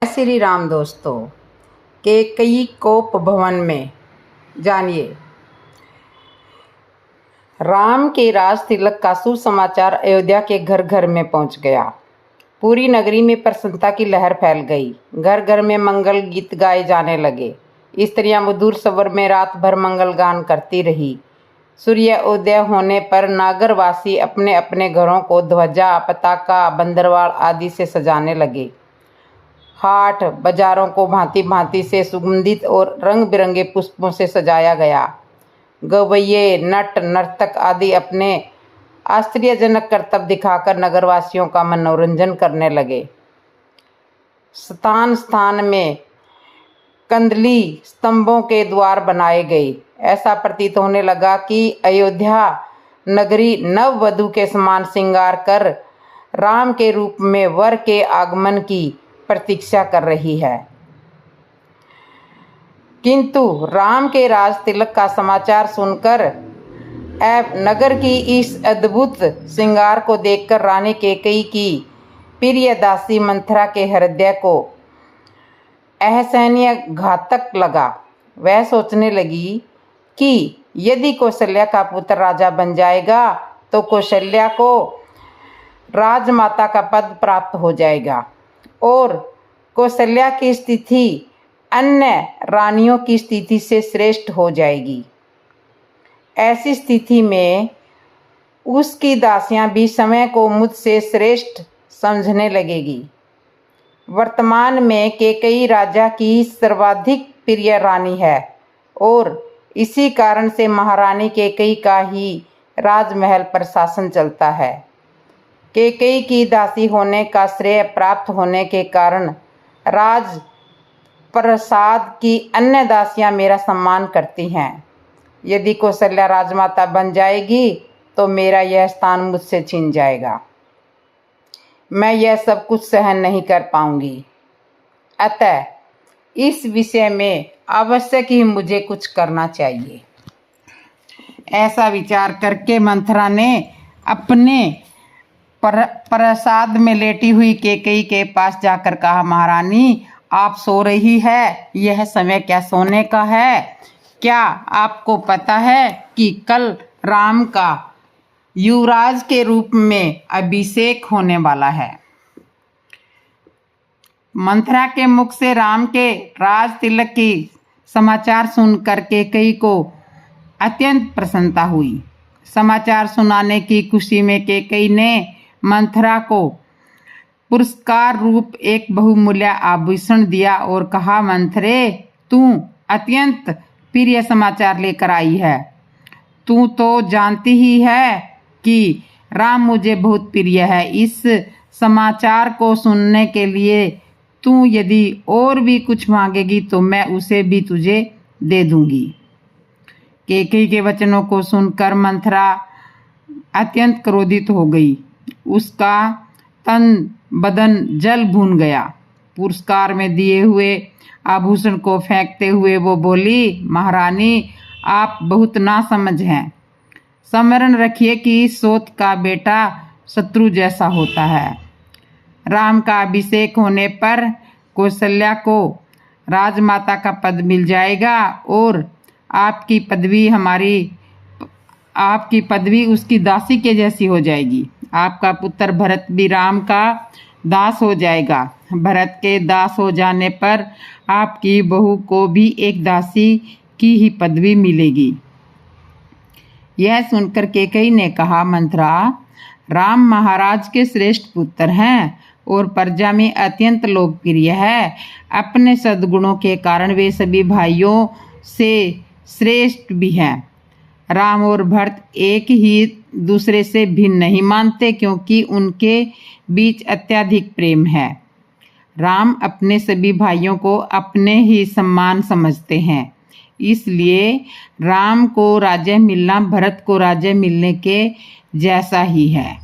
श्री राम दोस्तों, कैकेयी कोप भवन में जानिए। राम के राज तिलक का सुसमाचार अयोध्या के घर घर में पहुंच गया। पूरी नगरी में प्रसन्नता की लहर फैल गई। घर घर में मंगल गीत गाए जाने लगे। स्त्रियां मधुर स्वर में रात भर मंगल गान करती रही। सूर्य उदय होने पर नागरवासी अपने अपने घरों को ध्वजा, पताका, बंदरवाड़ आदि से सजाने लगे। हाट बाजारों को भांति भांति से सुगंधित और रंग बिरंगे पुष्पों से सजाया गया। गवैये, नट, नर्तक आदि अपने आश्चर्यजनक करतब दिखाकर नगरवासियों का मनोरंजन करने लगे। स्थान स्थान में कंदली स्तंभों के द्वार बनाए गए। ऐसा प्रतीत होने लगा कि अयोध्या नगरी नववधू के समान श्रृंगार कर राम के रूप में वर के आगमन की प्रतीक्षा कर रही है। किंतु राम के राज तिलक का समाचार सुनकर नगर की इस अद्भुत श्रृंगार को देखकर रानी कैकेयी की प्रिय दासी मंथरा के हृदय को असहनीय घातक लगा। वह सोचने लगी कि यदि कौशल्या का पुत्र राजा बन जाएगा तो कौशल्या को राजमाता का पद प्राप्त हो जाएगा और कौशल्या की स्थिति अन्य रानियों की स्थिति से श्रेष्ठ हो जाएगी। ऐसी स्थिति में उसकी दासियां भी समय को मुझसे श्रेष्ठ समझने लगेगी। वर्तमान में कैकेयी राजा की सर्वाधिक प्रिय रानी है और इसी कारण से महारानी कैकेयी का ही राजमहल पर शासन चलता है। कैकेयी की दासी होने का श्रेय प्राप्त होने के कारण राज प्रसाद की अन्य दासियां मेरा सम्मान करती हैं। यदि कौशल्या राजमाता बन जाएगी तो मेरा यह स्थान मुझसे छीन जाएगा। मैं यह सब कुछ सहन नहीं कर पाऊंगी। अतः इस विषय में आवश्यक ही मुझे कुछ करना चाहिए। ऐसा विचार करके मंथरा ने अपने प्रसाद में लेटी हुई कैकेयी के पास जाकर कहा, महारानी, आप सो रही है। यह समय क्या सोने का है? क्या आपको पता है कि कल राम का युवराज के रूप में अभिषेक होने वाला है? मंथरा के मुख से राम के राज तिलक की समाचार सुनकर कैकेयी को अत्यंत प्रसन्नता हुई। समाचार सुनाने की खुशी में कैकेयी ने मंथरा को पुरस्कार रूप एक बहुमूल्य आभूषण दिया और कहा, मंथरे, तू अत्यंत प्रिय समाचार लेकर आई है। तू तो जानती ही है कि राम मुझे बहुत प्रिय है। इस समाचार को सुनने के लिए तू यदि और भी कुछ मांगेगी तो मैं उसे भी तुझे दे दूंगी। कैकेयी के वचनों को सुनकर मंथरा अत्यंत क्रोधित हो गई। उसका तन बदन जल भून गया। पुरस्कार में दिए हुए आभूषण को फेंकते हुए वो बोली, महारानी, आप बहुत नासमझ हैं। स्मरण रखिए कि सोत का बेटा शत्रु जैसा होता है। राम का अभिषेक होने पर कौशल्या को राजमाता का पद मिल जाएगा और आपकी पदवी उसकी दासी के जैसी हो जाएगी। आपका पुत्र भरत भी राम का दास हो जाएगा। भरत के दास हो जाने पर आपकी बहू को भी एक दासी की ही पदवी मिलेगी। यह सुनकर कैकेयी ने कहा, मंथरा, राम महाराज के श्रेष्ठ पुत्र हैं और प्रजा में अत्यंत लोकप्रिय है। अपने सद्गुणों के कारण वे सभी भाइयों से श्रेष्ठ भी हैं। राम और भरत एक ही दूसरे से भिन्न नहीं मानते क्योंकि उनके बीच अत्यधिक प्रेम है। राम अपने सभी भाइयों को अपने ही समान समझते हैं। इसलिए राम को राज्य मिलना भरत को राज्य मिलने के जैसा ही है।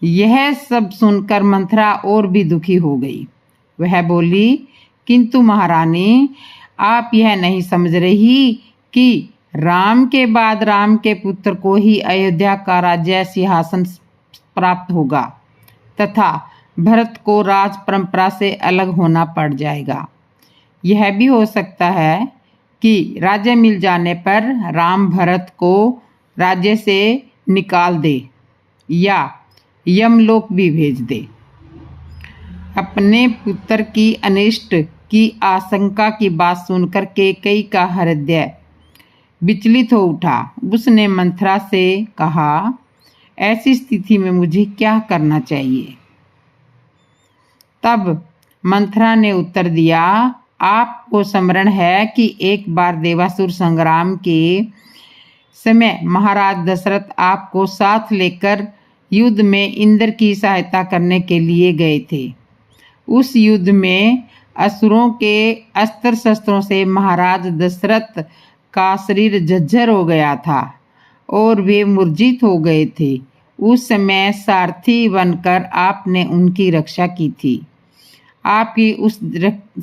यह सब सुनकर मंथरा और भी दुखी हो गई। वह बोली, किंतु महारानी, आप यह नहीं समझ रही कि राम के बाद राम के पुत्र को ही अयोध्या का राज्य सिंहासन प्राप्त होगा तथा भरत को राज परंपरा से अलग होना पड़ जाएगा। यह भी हो सकता है कि राज्य मिल जाने पर राम भरत को राज्य से निकाल दे या यमलोक भी भेज दे। अपने पुत्र की अनिष्ट की आशंका की बात सुनकर कैकेयी का हृदय विचलित हो उठा। उसने मंथरा से कहा, ऐसी स्थिति में मुझे क्या करना चाहिए? तब मंथरा ने उत्तर दिया, आपको स्मरण है कि एक बार देवासुर संग्राम के समय महाराज दशरथ आपको साथ लेकर युद्ध में इंद्र की सहायता करने के लिए गए थे। उस युद्ध में असुरों के अस्त्र शस्त्रों से महाराज दशरथ का शरीर झज्झर हो गया था और वे मूर्छित हो गए थे। उस समय सारथी बनकर आपने उनकी रक्षा की थी। आपकी उस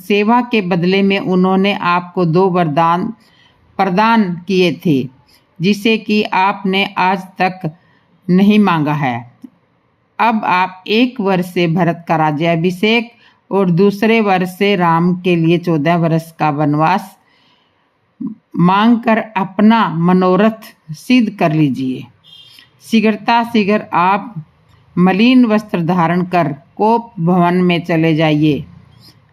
सेवा के बदले में उन्होंने आपको 2 वरदान प्रदान किए थे, जिसे कि आपने आज तक नहीं मांगा है। अब आप 1 वर्ष से भरत का राज्याभिषेक और दूसरे वर्ष से राम के लिए 14 वर्ष का वनवास मांगकर अपना मनोरथ सिद्ध कर लीजिए। शीघ्र आप मलिन वस्त्र धारण कर कोप भवन में चले जाइए।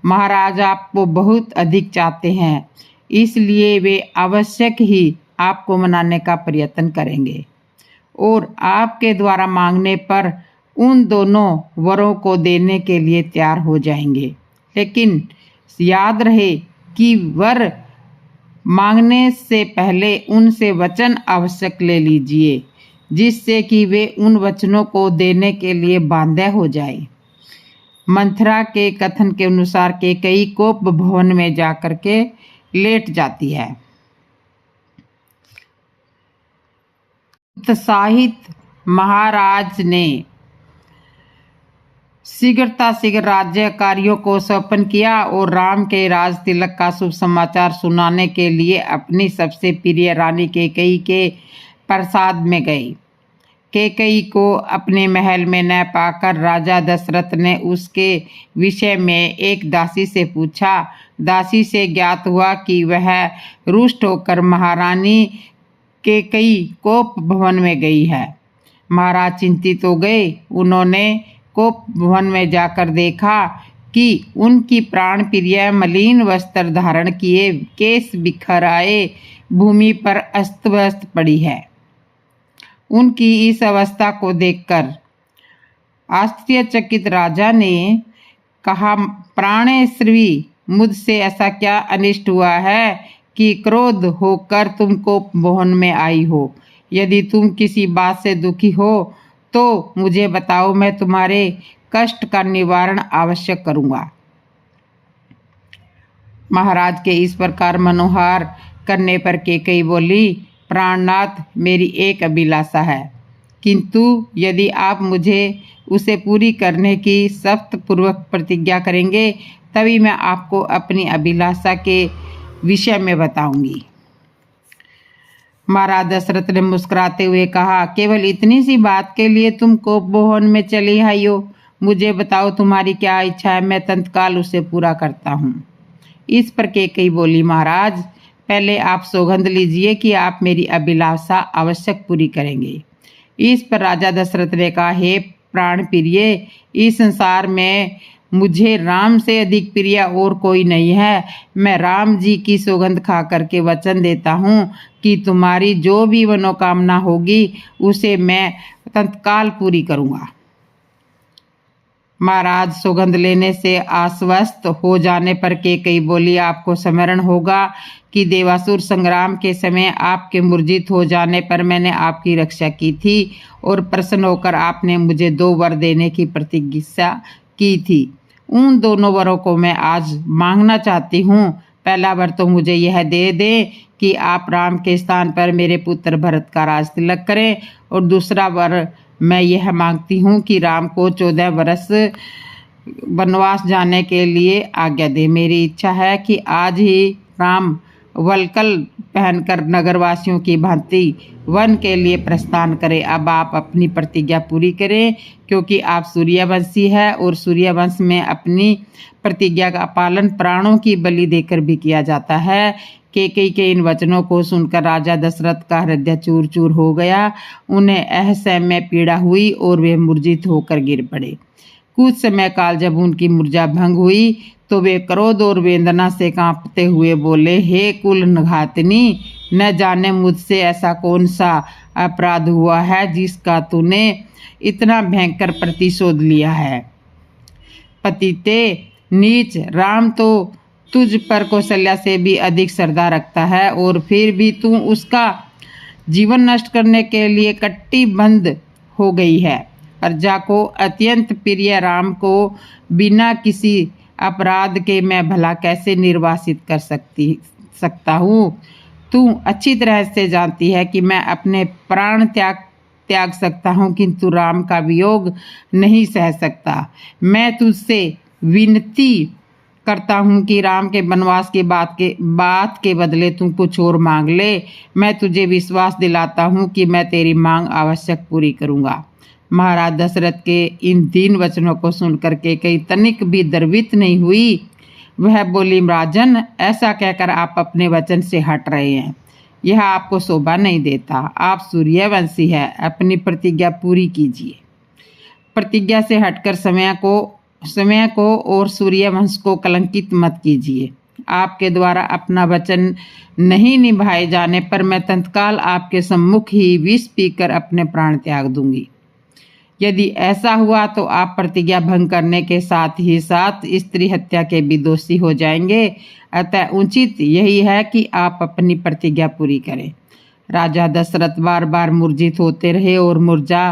महाराज आपको बहुत अधिक चाहते हैं, इसलिए वे आवश्यक ही आपको मनाने का प्रयत्न करेंगे और आपके द्वारा मांगने पर उन दोनों वरों को देने के लिए तैयार हो जाएंगे। लेकिन याद रहे कि वर मांगने से पहले उनसे वचन आवश्यक ले लीजिए, जिससे कि वे उन वचनों को देने के लिए बांधे हो जाए। मंथरा के कथन के अनुसार कैकेयी कोप भवन में जाकर के लेट जाती है। उत्साहित महाराज ने शीघ्र राज्य कार्यों को संपन्न किया और राम के राज तिलक का शुभ समाचार सुनाने के लिए अपनी सबसे प्रिय रानी कैकेयी के प्रासाद में गए। कैकेयी को अपने महल में न पाकर राजा दशरथ ने उसके विषय में एक दासी से पूछा। दासी से ज्ञात हुआ कि वह रुष्ट होकर महारानी कैकेयी कोप भवन में गई है। महाराज चिंतित हो गए। उन्होंने कोप भवन में जाकर देखा कि उनकी प्राण प्रिय मलिन वस्त्र धारण किए, केस बिखर आए, भूमि पर अस्त व्यस्त पड़ी है। उनकी इस अवस्था को देखकर आश्चर्यचकित राजा ने कहा, प्राणेश्वरी, मुझसे ऐसा क्या अनिष्ट हुआ है कि क्रोध होकर तुम कोप भवन में आई हो? यदि तुम किसी बात से दुखी हो तो मुझे बताओ, मैं तुम्हारे कष्ट का निवारण अवश्य करूँगा। महाराज के इस प्रकार मनोहार करने पर कैकेयी बोली, प्राणनाथ, मेरी एक अभिलाषा है, किंतु यदि आप मुझे उसे पूरी करने की सख्त पूर्वक प्रतिज्ञा करेंगे तभी मैं आपको अपनी अभिलाषा के विषय में बताऊंगी। महाराज दशरथ ने मुस्कुराते हुए कहा, केवल इतनी सी बात के लिए तुम कोप भवन में चली आई हो? मुझे बताओ तुम्हारी क्या इच्छा है, मैं तत्काल उसे पूरा करता हूँ। इस पर कैकेयी बोली, महाराज, पहले आप सौगंध लीजिए कि आप मेरी अभिलाषा आवश्यक पूरी करेंगे। इस पर राजा दशरथ ने कहा, हे प्राण प्रिय, इस संसार में मुझे राम से अधिक प्रिय और कोई नहीं है। मैं राम जी की सौगंध खा करके वचन देता हूँ कि तुम्हारी जो भी मनोकामना होगी उसे मैं तत्काल पूरी करूँगा। महाराज सौगंध लेने से आश्वस्त हो जाने पर कैकेयी बोली, आपको स्मरण होगा कि देवासुर संग्राम के समय आपके मूर्छित हो जाने पर मैंने आपकी रक्षा की थी और प्रसन्न होकर आपने मुझे 2 वर देने की प्रतिज्ञा की थी। उन दोनों वरों को मैं आज मांगना चाहती हूँ। पहला वर तो मुझे यह दे दे कि आप राम के स्थान पर मेरे पुत्र भरत का राज तिलक करें, और दूसरा वर मैं यह मांगती हूँ कि राम को 14 वर्ष वनवास जाने के लिए आज्ञा दे। मेरी इच्छा है कि आज ही राम वलकल पहनकर नगरवासियों की भांति वन के लिए प्रस्थान करें। अब आप अपनी प्रतिज्ञा पूरी करें, क्योंकि आप सूर्यवंशी है और सूर्यवंश में अपनी प्रतिज्ञा का पालन प्राणों की बलि देकर भी किया जाता है। केकई के इन वचनों को सुनकर राजा दशरथ का हृदय चूर चूर हो गया। उन्हें असह्य पीड़ा हुई और वे मूर्छित होकर गिर पड़े। कुछ समय काल जब उनकी मूर्छा भंग हुई तो वे क्रोध और वेदना से कांपते हुए बोले, हे कुल घातनी, न जाने मुझसे ऐसा कौन सा अपराध हुआ है जिसका तूने इतना भयंकर प्रतिशोध लिया है। पतिते नीच, राम तो तुझ पर कौशल्या से भी अधिक श्रद्धा रखता है और फिर भी तू उसका जीवन नष्ट करने के लिए कटिबद्ध हो गई है। प्रजा को अत्यंत प्रिय राम को बिना किसी अपराध के मैं भला कैसे निर्वासित कर सकता हूँ। तू अच्छी तरह से जानती है कि मैं अपने प्राण त्याग सकता हूँ, किंतु राम का वियोग नहीं सह सकता। मैं तुझसे विनती करता हूँ कि राम के वनवास की बात के बदले तू कुछ और मांग ले। मैं तुझे विश्वास दिलाता हूँ कि मैं तेरी मांग आवश्यक पूरी करूँगा। महाराज दशरथ के इन 3 वचनों को सुनकर केकई तनिक भी द्रवित नहीं हुई। वह बोली, राजन, ऐसा कहकर आप अपने वचन से हट रहे हैं। यह आपको शोभा नहीं देता। आप सूर्यवंशी है, अपनी प्रतिज्ञा पूरी कीजिए। प्रतिज्ञा से हटकर समय को और सूर्यवंश को कलंकित मत कीजिए। आपके द्वारा अपना वचन नहीं निभाए जाने पर मैं तत्काल आपके सम्मुख ही विष पीकर अपने प्राण त्याग दूंगी। यदि ऐसा हुआ तो आप प्रतिज्ञा भंग करने के साथ ही साथ स्त्री हत्या के भी दोषी हो जाएंगे। अतः उचित यही है कि आप अपनी प्रतिज्ञा पूरी करें। राजा दशरथ बार बार मूर्छित होते रहे और मूर्छा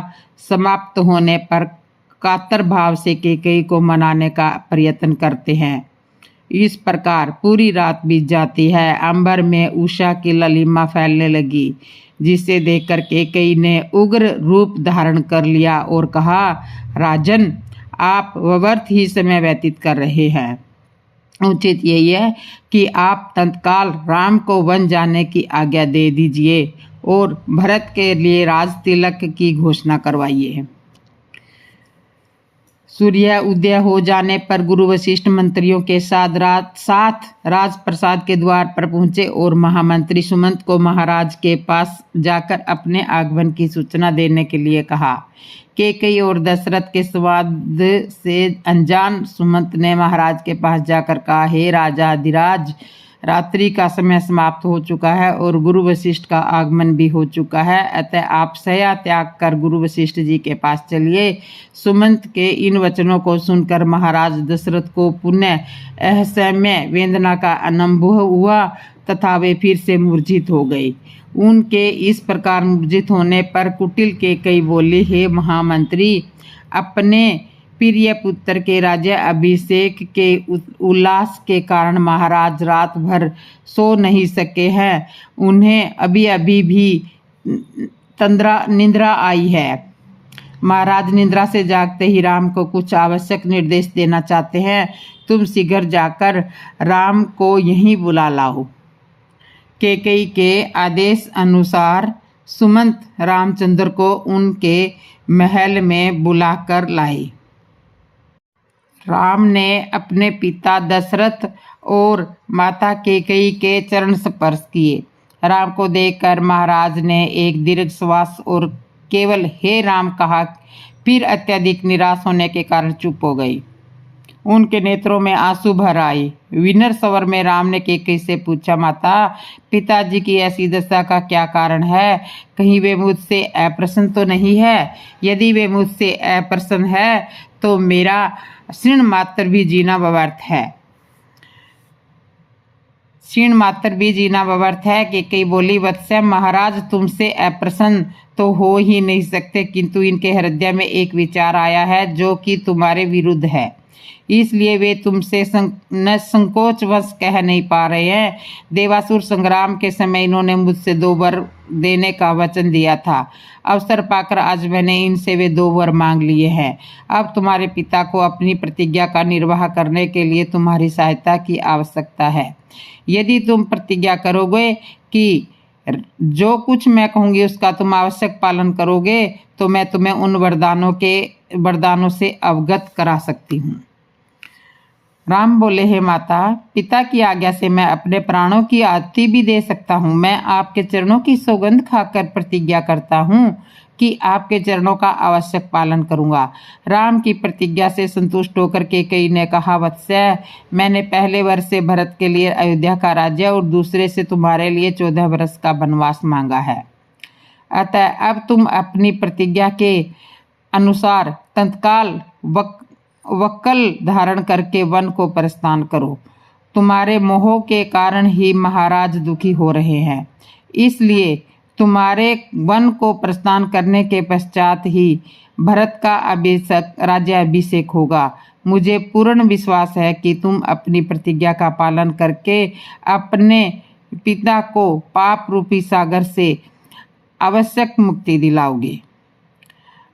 समाप्त होने पर कातर भाव से केकई को मनाने का प्रयत्न करते हैं। इस प्रकार पूरी रात बीत जाती है। अंबर में उषा की ललिमा फैलने लगी, जिसे देखकर केकई ने उग्र रूप धारण कर लिया और कहा, राजन, आप व्यर्थ ही समय व्यतीत कर रहे हैं। उचित यही है कि आप तत्काल राम को वन जाने की आज्ञा दे दीजिए और भरत के लिए राज तिलक की घोषणा करवाइए। सूर्य उदय हो जाने पर गुरु वशिष्ठ मंत्रियों के साथ राजप्रसाद के द्वार पर पहुंचे और महामंत्री सुमंत को महाराज के पास जाकर अपने आगमन की सूचना देने के लिए कहा। केकई और दशरथ के संवाद से अनजान सुमंत ने महाराज के पास जाकर कहा, हे राजा अधिराज, रात्रि का समय समाप्त हो चुका है और गुरु वशिष्ठ का आगमन भी हो चुका है। अतः आप शय्या त्याग कर गुरु वशिष्ठ जी के पास चलिए। सुमंत के इन वचनों को सुनकर महाराज दशरथ को पुनः असह्य वेदना का अनुभव हुआ तथा वे फिर से मूर्छित हो गए। उनके इस प्रकार मूर्छित होने पर कुटिल केकई बोली, हे महामंत्री, अपने प्रिय पुत्र के राज्य अभिषेक के उल्लास के कारण महाराज रात भर सो नहीं सके हैं। उन्हें अभी अभी भी निद्रा आई है। महाराज निद्रा से जागते ही राम को कुछ आवश्यक निर्देश देना चाहते हैं। तुम शीघ्र जाकर राम को यहीं बुला लाओ। केकई के आदेश अनुसार सुमंत रामचंद्र को उनके महल में बुलाकर लाए। राम ने अपने पिता दशरथ और माता केकई के चरण स्पर्श किए। राम को देखकर महाराज ने एक दीर्घ श्वास और केवल हे राम कहा, फिर अत्यधिक निराश होने के कारण चुप हो गई। उनके नेत्रों में आंसू भर आए। विनर स्वर में राम ने केकई से पूछा, माता, पिताजी की ऐसी दशा का क्या कारण है? कहीं वे मुझसे अप्रसन्न तो नहीं है? यदि वे मुझसे अप्रसन्न है तो मेरा क्षीण मात्र भी जीना व्यर्थ है। क्षीण मात्र भी जीना व्यर्थ है। केकई बोली, वत्स, महाराज तुमसे अप्रसन्न तो हो ही नहीं सकते, किंतु इनके हृदय में एक विचार आया है जो कि तुम्हारे विरुद्ध है। इसलिए वे तुमसे संकोचवश कह नहीं पा रहे हैं। देवासुर संग्राम के समय इन्होंने मुझसे 2 वर देने का वचन दिया था। अवसर पाकर आज मैंने इनसे वे 2 वर मांग लिए हैं। अब तुम्हारे पिता को अपनी प्रतिज्ञा का निर्वाह करने के लिए तुम्हारी सहायता की आवश्यकता है। यदि तुम प्रतिज्ञा करोगे कि जो कुछ मैं कहूँगी उसका तुम आवश्यक पालन करोगे तो मैं तुम्हें उन वरदानों से अवगत करा सकती हूँ। राम बोले, हे माता, पिता की आज्ञा से मैं अपने प्राणों की आहुति भी दे सकता हूँ। मैं आपके चरणों की सौगंध खाकर प्रतिज्ञा करता हूँ कि आपके चरणों का आवश्यक पालन करूँगा। राम की प्रतिज्ञा से संतुष्ट होकर कैकेयी ने कहा, वत्स्य, मैंने पहले वर्ष से भरत के लिए अयोध्या का राज्य और दूसरे से तुम्हारे लिए 14 वर्ष का वनवास मांगा है। अतः अब तुम अपनी प्रतिज्ञा के अनुसार तत्काल वक्कल धारण करके वन को प्रस्थान करो। तुम्हारे मोह के कारण ही महाराज दुखी हो रहे हैं, इसलिए तुम्हारे वन को प्रस्थान करने के पश्चात ही भरत का राज्याभिषेक होगा। मुझे पूर्ण विश्वास है कि तुम अपनी प्रतिज्ञा का पालन करके अपने पिता को पाप रूपी सागर से आवश्यक मुक्ति दिलाओगे।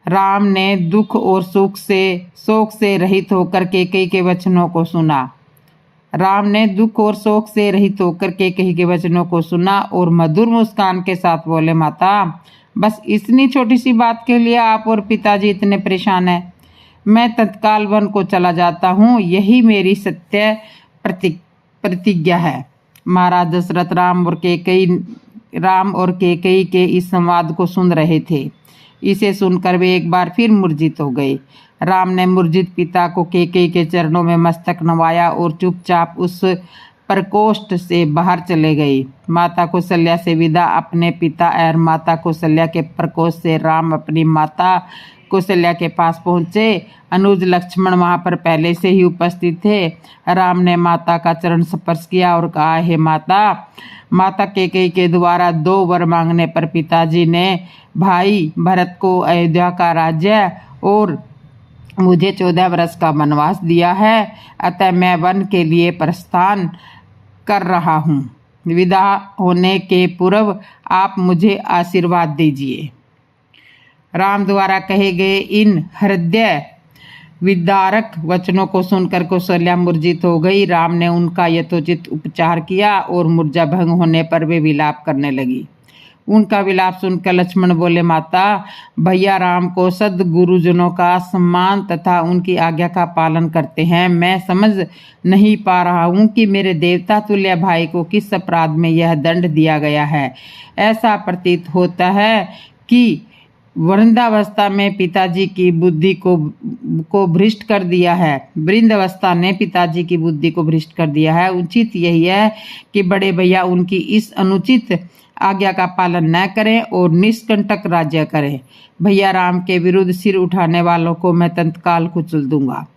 राम ने दुख और शोक से रहित होकर कैकेयी के वचनों को सुना। कैकेयी के वचनों को सुना और मधुर मुस्कान के साथ बोले, माता, बस इतनी छोटी सी बात के लिए आप और पिताजी इतने परेशान हैं। मैं तत्काल वन को चला जाता हूँ, यही मेरी सत्य प्रतिज्ञा है। महाराज दशरथ राम और कैकेयी के इस संवाद को सुन रहे थे। इसे सुनकर वे एक बार फिर मूर्छित हो गए। राम ने मूर्छित पिता को कैकेयी के चरणों में मस्तक नवाया और चुपचाप उस प्रकोष्ठ से बाहर चले गए। माता कौशल्या से विदा अपने पिता और माता कौशल्या के प्रकोष्ठ से राम अपनी माता कौशल्या के पास पहुँचे। अनुज लक्ष्मण वहाँ पर पहले से ही उपस्थित थे। राम ने माता का चरण स्पर्श किया और कहा, हे माता कैकेयी के द्वारा 2 वर मांगने पर पिताजी ने भाई भरत को अयोध्या का राज्य और मुझे 14 वर्ष का वनवास दिया है। अतः मैं वन के लिए प्रस्थान कर रहा हूँ। विदा होने के पूर्व आप मुझे आशीर्वाद दीजिए। राम द्वारा कहे गए इन हृदय विदारक वचनों को सुनकर कौशल्या मूर्छित हो गई। राम ने उनका यथोचित उपचार किया और मूर्छा भंग होने पर वे विलाप करने लगी। उनका विलाप सुनकर लक्ष्मण बोले, माता, भैया राम को सद्गुरुजनों का सम्मान तथा उनकी आज्ञा का पालन करते हैं। मैं समझ नहीं पा रहा हूँ कि मेरे देवता तुल्य भाई को किस अपराध में यह दंड दिया गया है। ऐसा प्रतीत होता है कि वृंदावस्था में पिताजी की बुद्धि को भ्रष्ट कर दिया है। वृंदावस्था ने पिताजी की बुद्धि को भ्रष्ट कर दिया है। उचित यही है कि बड़े भैया उनकी इस अनुचित आज्ञा का पालन न करें और निष्कंटक राज्य करें। भैया राम के विरुद्ध सिर उठाने वालों को मैं तत्काल कुचल दूंगा।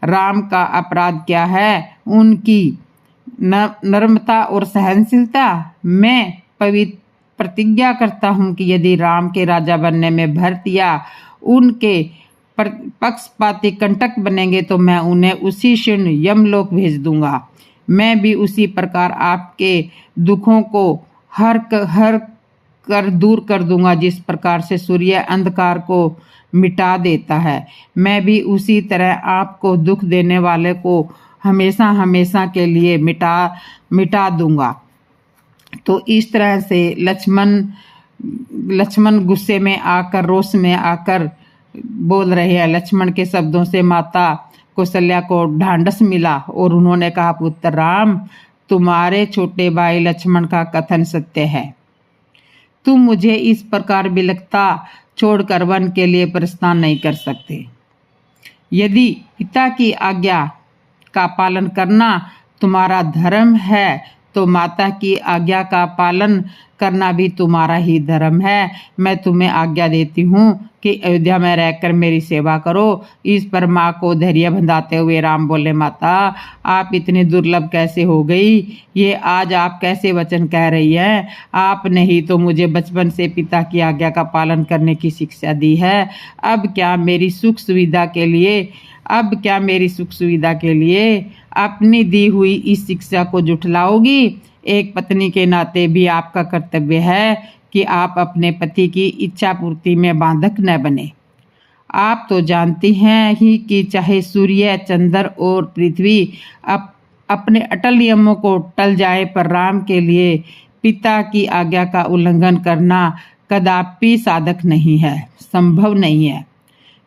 राम का अपराध क्या है? उनकी नर्मता और सहनशीलता। मैं प्रतिज्ञा करता हूँ कि यदि राम के राजा बनने में भरत या उनके पक्षपाती कंटक बनेंगे तो मैं उन्हें उसी क्षण यमलोक भेज दूंगा। मैं भी उसी प्रकार आपके दुखों को हर कर दूर कर दूंगा जिस प्रकार से सूर्य अंधकार को मिटा देता है। मैं भी उसी तरह आपको दुख देने वाले को हमेशा हमेशा के लिए मिटा दूंगा। तो इस तरह से लक्ष्मण गुस्से में आकर, रोष में आकर बोल रहे हैं। लक्ष्मण के शब्दों से माता कौशल्या को ढांढस मिला और उन्होंने कहा, पुत्र राम, तुम्हारे छोटे भाई लक्ष्मण का कथन सत्य है। तुम मुझे इस प्रकार बिलखता छोड़कर वन के लिए प्रस्थान नहीं कर सकते। यदि पिता की आज्ञा का पालन करना तुम्हारा धर्म है तो माता की आज्ञा का पालन करना भी तुम्हारा ही धर्म है। मैं तुम्हें आज्ञा देती हूँ कि अयोध्या में रहकर मेरी सेवा करो। इस पर माँ को धैर्य बंधाते हुए राम बोले, माता, आप इतनी दुर्लभ कैसे हो गई? ये आज आप कैसे वचन कह रही हैं? आपने ही तो मुझे बचपन से पिता की आज्ञा का पालन करने की शिक्षा दी है। अब क्या मेरी सुख सुविधा के लिए अब क्या मेरी सुख सुविधा के लिए अपनी दी हुई इस शिक्षा को जुठलाओगी? एक पत्नी के नाते भी आपका कर्तव्य है कि आप अपने पति की इच्छा पूर्ति में बाधक न बने। आप तो जानती हैं ही कि चाहे सूर्य, चंद्र और पृथ्वी अपने अटल नियमों को टल जाए, पर राम के लिए पिता की आज्ञा का उल्लंघन करना कदापि साधक नहीं है, संभव नहीं है।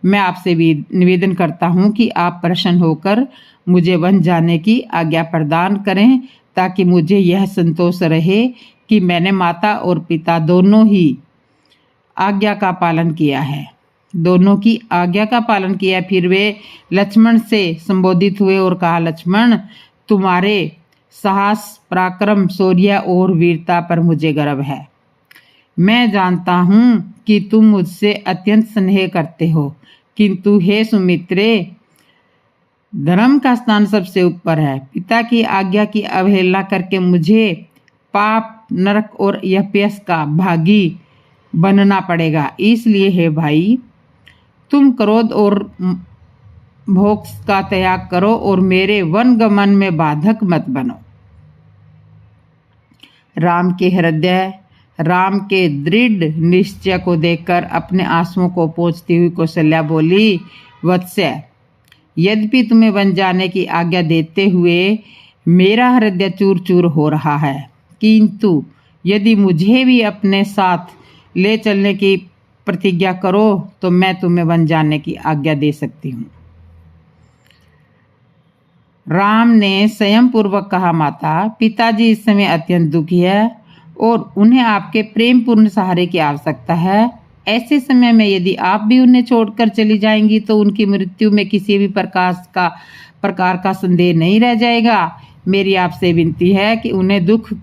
मैं आपसे भी निवेदन करता हूँ कि आप प्रसन्न होकर मुझे वन जाने की आज्ञा प्रदान करें, ताकि मुझे यह संतोष रहे कि मैंने माता और पिता दोनों ही आज्ञा का पालन किया है, दोनों की आज्ञा का पालन किया। फिर वे लक्ष्मण से संबोधित हुए और कहा, लक्ष्मण, तुम्हारे साहस, पराक्रम, शौर्य और वीरता पर मुझे गर्व है। मैं जानता हूँ कि तुम मुझसे अत्यंत स्नेह करते हो, किंतु हे सुमित्रे, धर्म का स्थान सबसे ऊपर है। पिता की आज्ञा की अवहेलना करके मुझे पाप, नरक और यज्ञ का भागी बनना पड़ेगा। इसलिए हे भाई, तुम क्रोध और भोग का त्याग करो और मेरे वन गमन में बाधक मत बनो। राम के दृढ़ निश्चय को देखकर अपने आंसुओं को पोंछती हुई कौशल्या बोली, वत्स्य, यद्यपि तुम्हें वन जाने की आज्ञा देते हुए मेरा हृदय चूर चूर हो रहा है, किंतु यदि मुझे भी अपने साथ ले चलने की प्रतिज्ञा करो तो मैं तुम्हें वन जाने की आज्ञा दे सकती हूँ। राम ने स्वयं पूर्वक कहा, माता, पिताजी इस समय अत्यंत दुखी है और उन्हें आपके प्रेम पूर्ण सहारे की आवश्यकता है। ऐसे समय में यदि आप भी उन्हें छोड़कर चली जाएंगी तो उनकी मृत्यु में किसी भी प्रकार का संदेह नहीं रह जाएगा। मेरी आपसे विनती है कि उन्हें दुख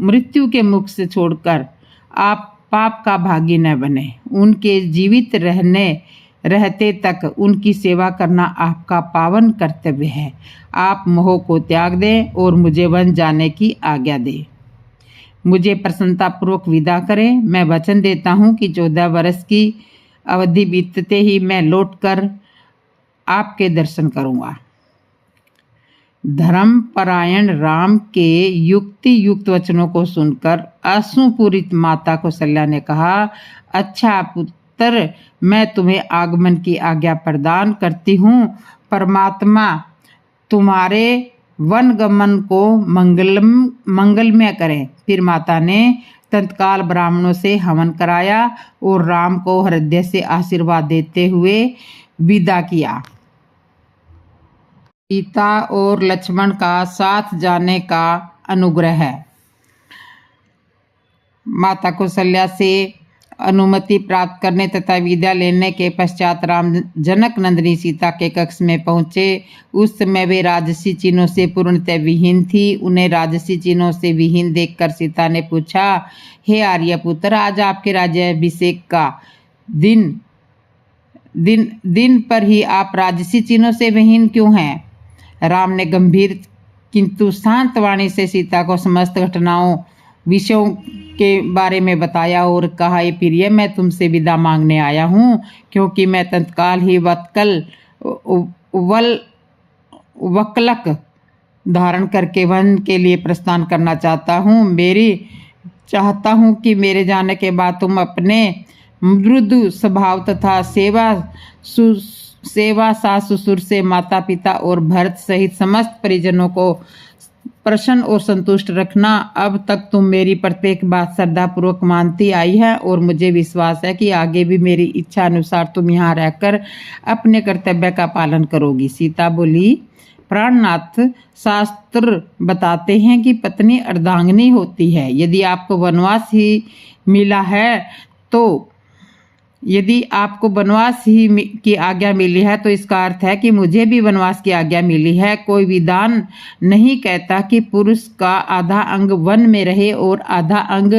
मृत्यु के मुख से छोड़कर आप पाप का भागी न बने। उनके जीवित रहते तक उनकी सेवा करना आपका पावन कर्तव्य है। आप मोह को त्याग दें और मुझे वन जाने की आज्ञा दें। मुझे प्रसन्नतापूर्वक विदा करें। मैं वचन देता हूँ कि 14 वर्ष की अवधि बीतते ही मैं लौटकर आपके दर्शन करूँगा। धर्मपरायण राम के युक्ति युक्त वचनों को सुनकर अश्रुपूरित माता कौशल्या ने कहा, अच्छा पुत्र, मैं तुम्हें आगमन की आज्ञा प्रदान करती हूँ। परमात्मा तुम्हारे वन गमन को मंगलमय करें। फिर माता ने तत्काल ब्राह्मणों से हवन कराया और राम को हृदय से आशीर्वाद देते हुए विदा किया। सीता और लक्ष्मण का साथ जाने का अनुग्रह है। माता कौशल्या से अनुमति प्राप्त करने तथा विदा लेने के पश्चात राम जनक नंदिनी सीता के कक्ष में पहुँचे। उस समय वे राजसी चिन्हों से पूर्णतः विहीन थी। उन्हें राजसी चिन्हों से विहीन देखकर सीता ने पूछा, हे आर्यपुत्र, आज आपके राज्याभिषेक का दिन पर ही आप राजसी चिन्हों से विहीन क्यों हैं? राम ने गंभीर किंतु शांत वाणी से सीता को समस्त घटनाओं विषयों के बारे में बताया और कहा, ये प्रिय, मैं तुमसे विदा मांगने आया हूँ, क्योंकि मैं तत्काल ही वक्लक धारण करके वन के लिए प्रस्थान करना चाहता हूँ। चाहता हूँ कि मेरे जाने के बाद तुम अपने मृदु स्वभाव तथा सेवा सास ससुर से माता पिता और भरत सहित समस्त परिजनों को प्रसन्न और संतुष्ट रखना। अब तक तुम मेरी प्रत्येक बात श्रद्धापूर्वक मानती आई है और मुझे विश्वास है कि आगे भी मेरी इच्छा अनुसार तुम यहाँ रहकर अपने कर्तव्य का पालन करोगी। सीता बोली, प्राणनाथ, शास्त्र बताते हैं कि पत्नी अर्धांगिनी होती है। यदि आपको वनवास की आज्ञा मिली है तो इसका अर्थ है कि मुझे भी वनवास की आज्ञा मिली है। कोई विधान नहीं कहता कि पुरुष का आधा अंग वन में रहे और आधा अंग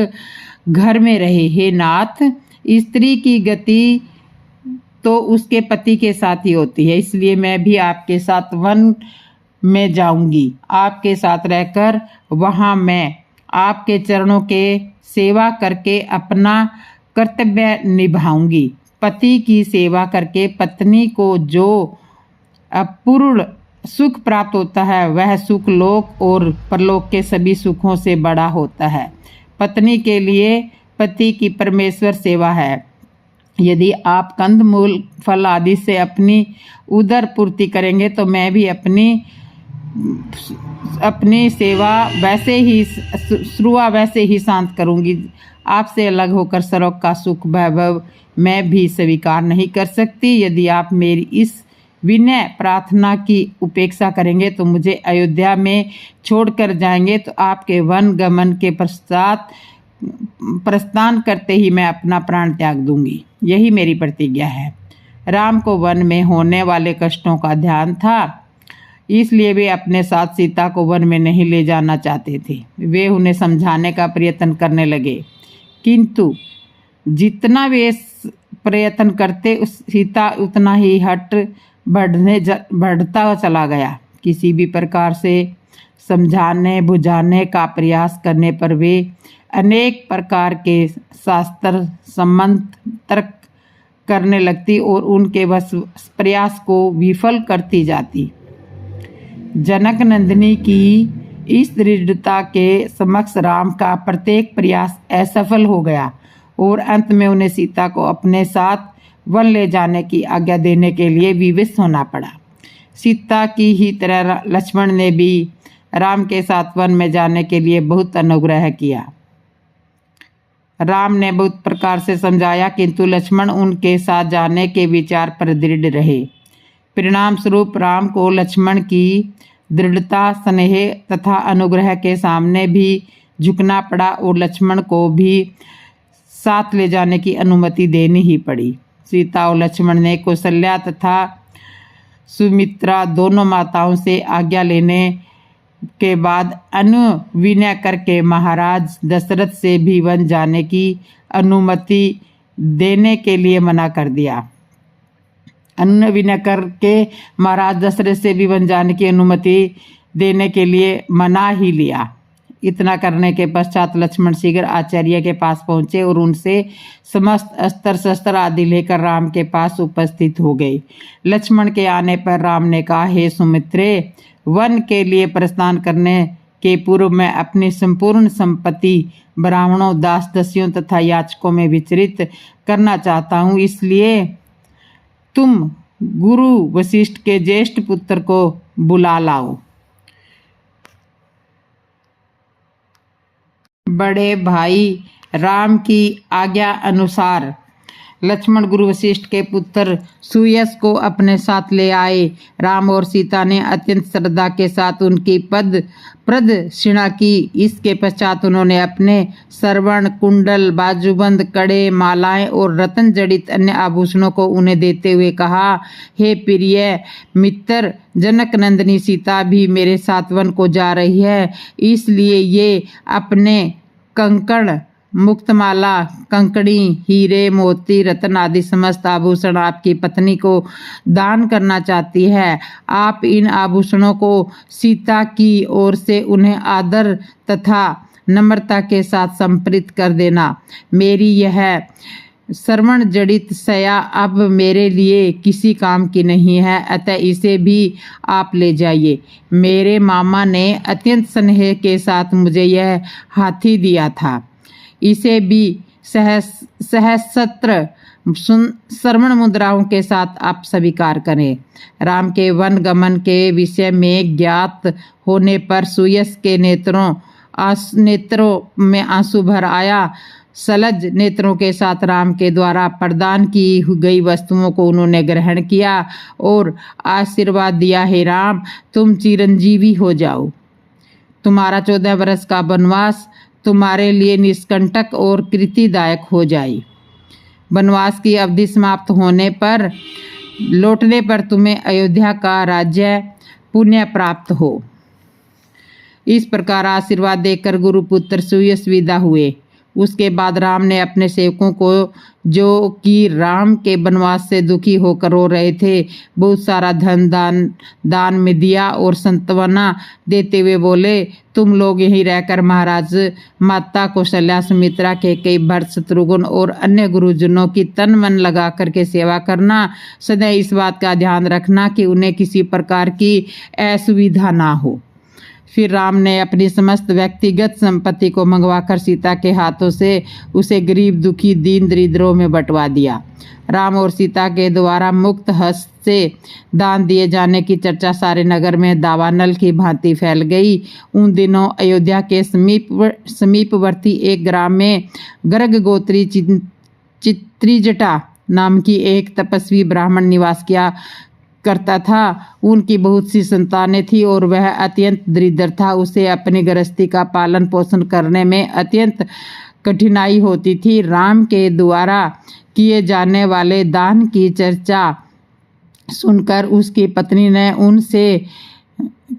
घर में रहे। हे नाथ, स्त्री की गति तो उसके पति के साथ ही होती है, इसलिए मैं भी आपके साथ वन में जाऊंगी। आपके साथ रहकर वहां मैं आपके चरणों के सेवा करके अपना कर्तव्य निभाऊंगी। पति की सेवा करके पत्नी को जो अपूर्ण सुख प्राप्त होता है, वह सुख लोक और परलोक के सभी सुखों से बड़ा होता है। पत्नी के लिए पति की परमेश्वर सेवा है। यदि आप कंदमूल फल आदि से अपनी उदर पूर्ति करेंगे तो मैं भी अपनी सेवा वैसे ही शांत करूंगी। आपसे अलग होकर सरोग का सुख वैभव मैं भी स्वीकार नहीं कर सकती। यदि आप मेरी इस विनय प्रार्थना की उपेक्षा करेंगे तो मुझे अयोध्या में छोड़कर जाएंगे तो आपके वन गमन के पश्चात प्रस्थान करते ही मैं अपना प्राण त्याग दूंगी। यही मेरी प्रतिज्ञा है। राम को वन में होने वाले कष्टों का ध्यान था, इसलिए वे अपने साथ सीता को वन में नहीं ले जाना चाहते थे। वे उन्हें समझाने का प्रयत्न करने लगे, किंतु जितना वे प्रयत्न करते सीता उतना ही हट बढ़ता चला गया। किसी भी प्रकार से समझाने बुझाने का प्रयास करने पर वे अनेक प्रकार के शास्त्र संबंध तर्क करने लगती और उनके बस प्रयास को विफल करती जाती। जनक नंदिनी की इस दृढ़ता के समक्ष राम का प्रत्येक प्रयास असफल हो गया और अंत में उन्हें सीता को अपने साथ वन ले जाने की आज्ञा देने के लिए विवश होना पड़ा। सीता की ही तरह लक्ष्मण ने भी राम के साथ वन में जाने के लिए बहुत अनुग्रह किया। राम ने बहुत प्रकार से समझाया, किंतु लक्ष्मण उनके साथ जाने के विचार पर दृढ़ रहे। परिणाम स्वरूप राम को लक्ष्मण की दृढ़ता, स्नेह तथा अनुग्रह के सामने भी झुकना पड़ा और लक्ष्मण को भी साथ ले जाने की अनुमति देनी ही पड़ी। सीता और लक्ष्मण ने कौशल्या तथा सुमित्रा दोनों माताओं से आज्ञा लेने के बाद अनुविनय करके महाराज दशरथ से भी वन जाने की अनुमति देने के लिए मना कर दिया। अनुविनय करके महाराज दशरथ से भी वन जाने की अनुमति देने के लिए मना ही लिया। इतना करने के पश्चात लक्ष्मण शीघ्र आचार्य के पास पहुंचे और उनसे समस्त अस्त्र शस्त्र आदि लेकर राम के पास उपस्थित हो गए। लक्ष्मण के आने पर राम ने कहा, हे सुमित्रे, वन के लिए प्रस्थान करने के पूर्व मैं अपनी संपूर्ण संपत्ति ब्राह्मणों, दास दासियों तथा याचकों में वितरित करना चाहता हूँ। इसलिए तुम गुरु वशिष्ठ के ज्येष्ठ पुत्र को बुला लाओ। बड़े भाई राम की आज्ञा अनुसार लक्ष्मण गुरु वशिष्ठ के पुत्र सुयश को अपने साथ ले आए। राम और सीता ने अत्यंत श्रद्धा के साथ उनकी पद प्रदक्षिणा की। इसके पश्चात उन्होंने अपने श्रवण कुंडल, बाजूबंद, कड़े, मालाएं और रत्न जड़ित अन्य आभूषणों को उन्हें देते हुए कहा, हे प्रिय मित्र, जनक नंदिनी सीता भी मेरे साथ वन को जा रही है, इसलिए ये अपने कंकण, मुक्तमाला, कंकड़ी, हीरे, मोती, रत्न आदि समस्त आभूषण आपकी पत्नी को दान करना चाहती है। आप इन आभूषणों को सीता की ओर से उन्हें आदर तथा नम्रता के साथ समर्पित कर देना। मेरी यह श्रवण जड़ित सया अब मेरे लिए किसी काम की नहीं है, अतः इसे भी आप ले जाइए। मेरे मामा ने अत्यंत स्नेह के साथ मुझे यह हाथी दिया था, इसे भी सहस्त्र श्रवण मुद्राओं के साथ आप स्वीकार करें। राम के वन गमन के विषय में ज्ञात होने पर सुयश के नेत्रों में आंसू भर आया। सलज नेत्रों के साथ राम के द्वारा प्रदान की गई वस्तुओं को उन्होंने ग्रहण किया और आशीर्वाद दिया, हे राम, तुम चिरंजीवी हो जाओ। तुम्हारा 14 वर्ष का वनवास तुम्हारे लिए निष्कंटक और कृतिदायक हो जाए। वनवास की अवधि समाप्त होने पर लौटने पर तुम्हें अयोध्या का राज्य पुण्य प्राप्त हो। इस प्रकार आशीर्वाद देकर गुरुपुत्र सुयश विदा हुए। उसके बाद राम ने अपने सेवकों को, जो कि राम के वनवास से दुखी होकर रो रहे थे, बहुत सारा धन दान में दिया और सांत्वना देते हुए बोले, तुम लोग यहीं रहकर महाराज माता कौशल्या, सुमित्रा के कई भरत, शत्रुघ्न और अन्य गुरुजनों की तन मन लगा करके सेवा करना। सदैव इस बात का ध्यान रखना कि उन्हें किसी प्रकार की असुविधा ना हो। फिर राम ने अपनी समस्त व्यक्तिगत संपत्ति को मंगवाकर सीता के हाथों से उसे गरीब, दुखी, दीन दरिद्रों में बंटवा दिया। राम और सीता के द्वारा मुक्त हस्त से दान दिए जाने की चर्चा सारे नगर में दावानल की भांति फैल गई। उन दिनों अयोध्या के समीपवर्ती एक ग्राम में गर्ग गोत्री चित्रिजटा नाम की एक तपस्वी ब्राह्मण निवास किया करता था। उनकी बहुत सी संतानें थी और वह अत्यंत दरिद्र था। उसे अपनी गृहस्थी का पालन पोषण करने में अत्यंत कठिनाई होती थी। राम के द्वारा किए जाने वाले दान की चर्चा सुनकर उसकी पत्नी ने उनसे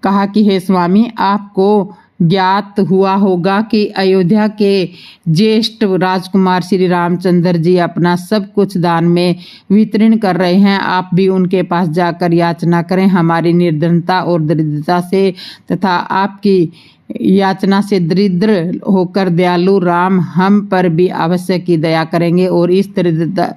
कहा कि हे स्वामी, आपको ज्ञात हुआ होगा कि अयोध्या के ज्येष्ठ राजकुमार श्री रामचंद्र जी अपना सब कुछ दान में वितरण कर रहे हैं। आप भी उनके पास जाकर याचना करें। हमारी निर्धनता और दरिद्रता से तथा आपकी याचना से दरिद्र होकर दयालु राम हम पर भी अवश्य की दया करेंगे और इस दरिद्रता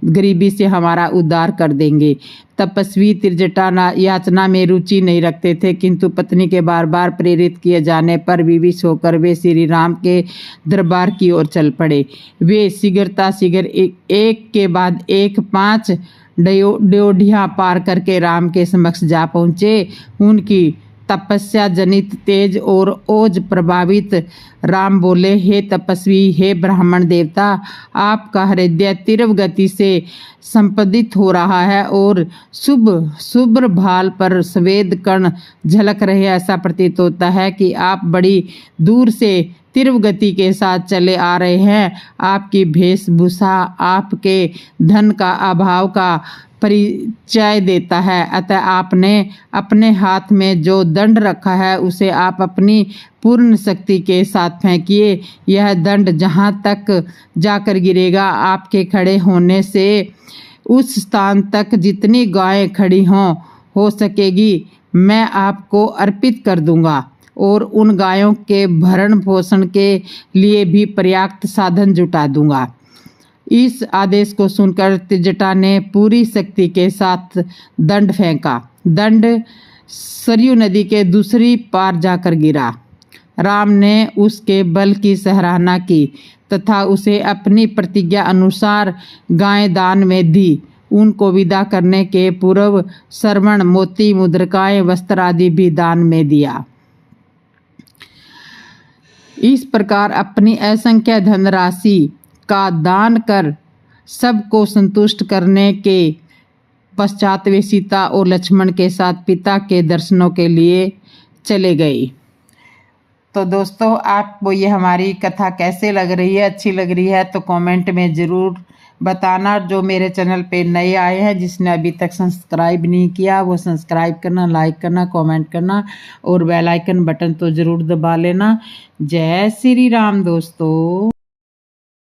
गरीबी से हमारा उद्धार कर देंगे। तपस्वी त्रिजटा याचना में रुचि नहीं रखते थे, किंतु पत्नी के बार बार प्रेरित किए जाने पर विवश होकर वे श्री राम के दरबार की ओर चल पड़े। वे शीघ्र एक के बाद एक 5 ड्योढ़ियां पार करके राम के समक्ष जा पहुँचे। उनकी तपस्या जनित तेज और ओज प्रभावित राम बोले, हे तपस्वी, हे ब्राह्मण देवता, आपका हृदय तीव्र गति से संपदित हो रहा है और शुभ्र भाल पर स्वेद कण झलक रहे। ऐसा प्रतीत होता है कि आप बड़ी दूर से तीव्र गति के साथ चले आ रहे हैं। आपकी वेशभूषा आपके धन का अभाव का परिचय देता है। अतः आपने अपने हाथ में जो दंड रखा है उसे आप अपनी पूर्ण शक्ति के साथ फेंकिए। यह दंड जहाँ तक जाकर गिरेगा, आपके खड़े होने से उस स्थान तक जितनी गायें खड़ी हो सकेगी मैं आपको अर्पित कर दूंगा और उन गायों के भरण पोषण के लिए भी पर्याप्त साधन जुटा दूंगा। इस आदेश को सुनकर त्रिजटा ने पूरी शक्ति के साथ दंड फेंका। दंड सरयू नदी के दूसरी पार जाकर गिरा। राम ने उसके बल की सराहना की तथा उसे अपनी प्रतिज्ञा अनुसार गायें दान में दी। उनको विदा करने के पूर्व स्वर्ण, मोती, मुद्रिकाएं, वस्त्र आदि भी दान में दिया। इस प्रकार अपनी असंख्य धनराशि का दान कर सबको संतुष्ट करने के पश्चात वे सीता और लक्ष्मण के साथ पिता के दर्शनों के लिए चले गए। तो दोस्तों, आपको ये हमारी कथा कैसे लग रही है? अच्छी लग रही है तो कमेंट में ज़रूर बताना। जो मेरे चैनल पे नए आए हैं, जिसने अभी तक सब्सक्राइब नहीं किया, वो सब्सक्राइब करना, लाइक करना, कमेंट करना और बेल आइकन बटन तो ज़रूर दबा लेना। जय श्री राम दोस्तों।